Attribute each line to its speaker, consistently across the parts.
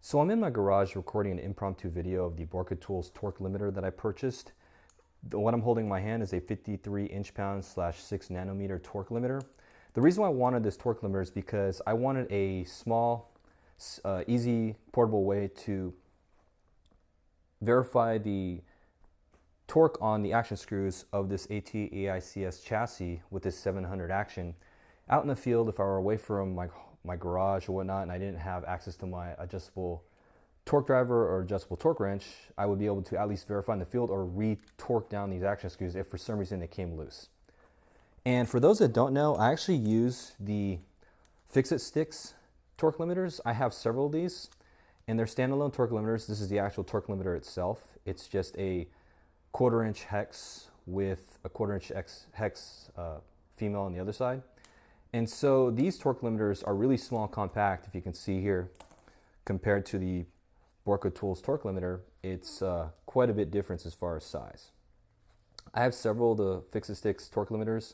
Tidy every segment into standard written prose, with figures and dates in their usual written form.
Speaker 1: So I'm in my garage recording an impromptu video of the Borka Tools torque limiter that I purchased. What I'm holding in my hand is a 53 inch-pound / 6 nanometer torque limiter. The reason why I wanted this torque limiter is because I wanted a small, easy, portable way to verify the torque on the action screws of this AT-AICS chassis with this 700 action. Out in the field, if I were away from my garage or whatnot and I didn't have access to my adjustable torque driver or adjustable torque wrench, I would be able to at least verify in the field or re-torque down these action screws if for some reason they came loose. And for those that don't know, I actually use the Fix-It Sticks torque limiters. I have several of these, and they're standalone torque limiters. This is the actual torque limiter itself. It's just a 1/4 inch hex with a 1/4 inch hex female on the other side. And so these torque limiters are really small and compact, if you can see here, compared to the Borka Tools torque limiter. It's quite a bit different as far as size. I have several of the Fix-It Sticks torque limiters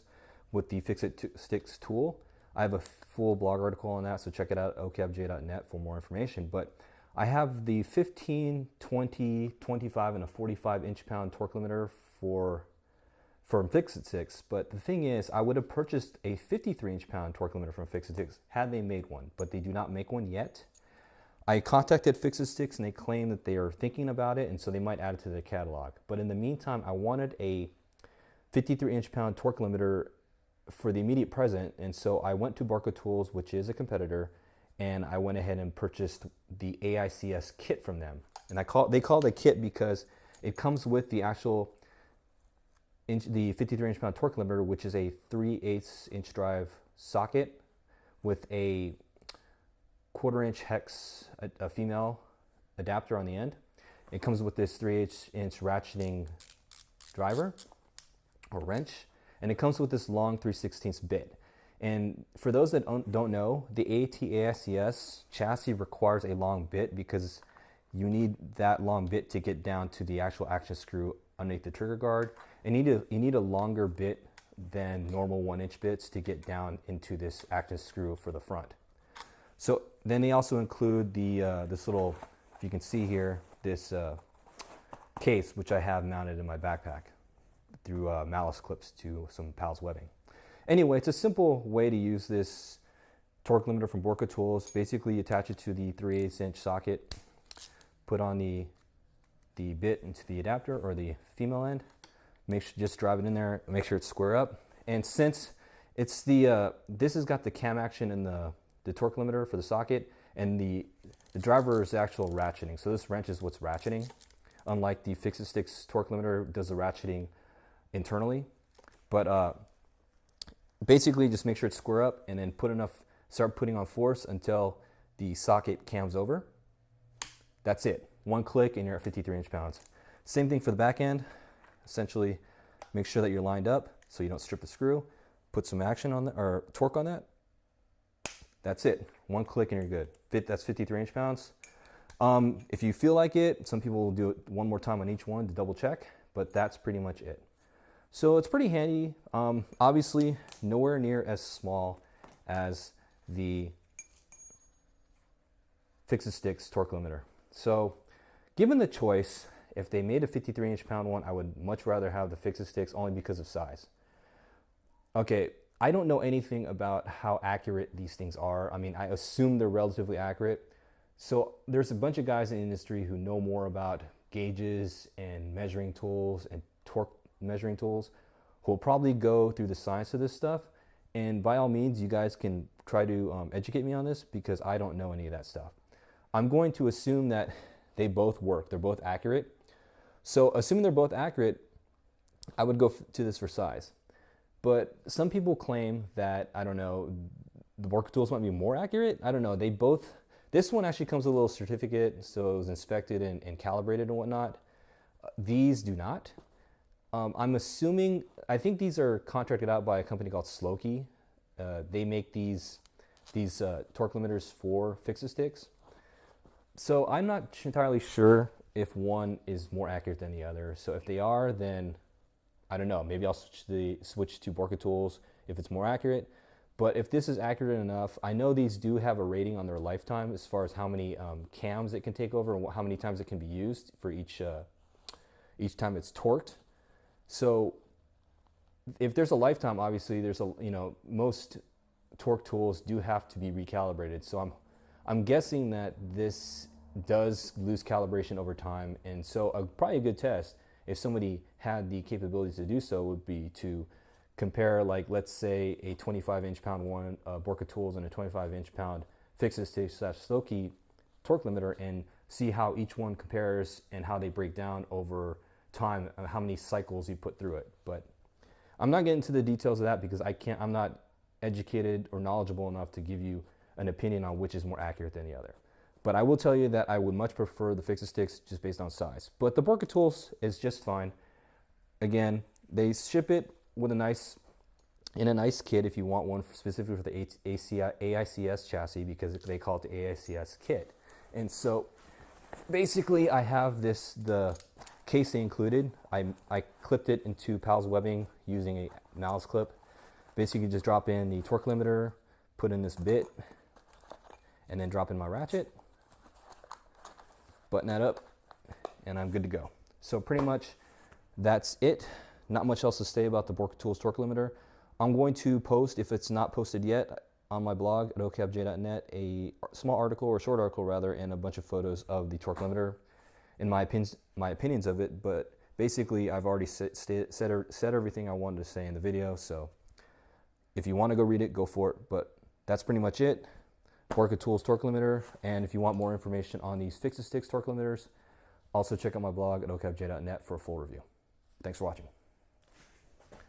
Speaker 1: with the Fix-It Sticks tool. I have a full blog article on that, so check it out at okabj.net for more information. But I have the 15, 20, 25, and a 45 inch-pound torque limiter from Fix-It Sticks, but the thing is, I would have purchased a 53 inch-pound torque limiter from Fix-It Sticks had they made one, but they do not make one yet. I contacted Fix-It Sticks and they claim that they are thinking about it, and so they might add it to their catalog. But in the meantime, I wanted a 53 inch-pound torque limiter for the immediate present, and so I went to Borka Tools, which is a competitor, and I went ahead and purchased the AICS kit from them. And they call it a kit because it comes with the actual the 53 inch-pound torque limiter, which is a 3/8 inch drive socket with a 1/4 inch hex, a female adapter on the end. It comes with this 3/8 inch ratcheting driver or wrench, and it comes with this long 3/16 bit. And for those that don't know, the AT-AICS chassis requires a long bit because you need that long bit to get down to the actual action screw underneath the trigger guard. And you need a longer bit than normal 1-inch bits to get down into this action screw for the front. So then they also include the this little, if you can see here, this case which I have mounted in my backpack through malice clips to some Pals webbing. Anyway, it's a simple way to use this torque limiter from Borka Tools. Basically, you attach it to the 3/8 inch socket, put on the bit into the adapter or the female end. Just drive it in there, make sure it's square up. And since it's this has got the cam action and the torque limiter for the socket, and the driver is actual ratcheting. So this wrench is what's ratcheting. Unlike the Fix-It Sticks torque limiter does the ratcheting internally. But basically just make sure it's square up and then start putting on force until the socket cams over. That's it. One click and you're at 53 inch-pounds. Same thing for the back end. Essentially, make sure that you're lined up so you don't strip the screw. Put some action on or torque on that. That's it. One click and you're good. That's 53 inch-pounds. If you feel like it, some people will do it one more time on each one to double check, but that's pretty much it. So it's pretty handy. Obviously, nowhere near as small as the Fix-It Sticks torque limiter. So given the choice, if they made a 53 inch-pound one, I would much rather have the Fix-It Sticks only because of size. Okay, I don't know anything about how accurate these things are. I mean, I assume they're relatively accurate. So there's a bunch of guys in the industry who know more about gauges and measuring tools and torque measuring tools who will probably go through the science of this stuff. And by all means, you guys can try to educate me on this because I don't know any of that stuff. I'm going to assume that they both work. They're both accurate. So assuming they're both accurate, I would go to this for size. But some people claim that, I don't know, the Borka Tools might be more accurate. I don't know. This one actually comes with a little certificate, so it was inspected and calibrated and whatnot. These do not. I'm assuming, I think these are contracted out by a company called Slokey. They make these torque limiters for Fix-It Sticks. So I'm not entirely sure if one is more accurate than the other. So if they are, then I don't know. Maybe I'll switch to Borka Tools if it's more accurate. But if this is accurate enough, I know these do have a rating on their lifetime as far as how many cams it can take over and how many times it can be used for each time it's torqued. So if there's a lifetime, obviously there's a, you know, most torque tools do have to be recalibrated. So I'm guessing that this does lose calibration over time. And so probably a good test, if somebody had the capabilities to do so, would be to compare, like, let's say a 25-inch pound one Borka Tools and a 25-inch pound Fixus/Stokke torque limiter, and see how each one compares and how they break down over time, how many cycles you put through it. But I'm not getting into the details of that because I'm not educated or knowledgeable enough to give you an opinion on which is more accurate than the other. But I will tell you that I would much prefer the Fix-A-Sticks just based on size. But the Borka Tools is just fine. Again, they ship it with a nice kit if you want one specifically for the AICS chassis, because they call it the AICS kit. And so basically I have the casing included. I clipped it into Pals webbing using a Mal's clip. Basically just drop in the torque limiter, put in this bit, and then drop in my ratchet, button that up, and I'm good to go. So pretty much that's it. Not much else to say about the Borka Tools torque limiter. I'm going to post, if it's not posted yet, on my blog at okfj.net, a small article, or a short article rather, and a bunch of photos of the torque limiter and my opinions of it. But basically I've already said everything I wanted to say in the video, so if you want to go read it, go for it. But that's pretty much it. Borka Tools torque limiter. And if you want more information on these Fix-A-Sticks torque limiters, also check out my blog at okfj.net for a full review. Thanks for watching.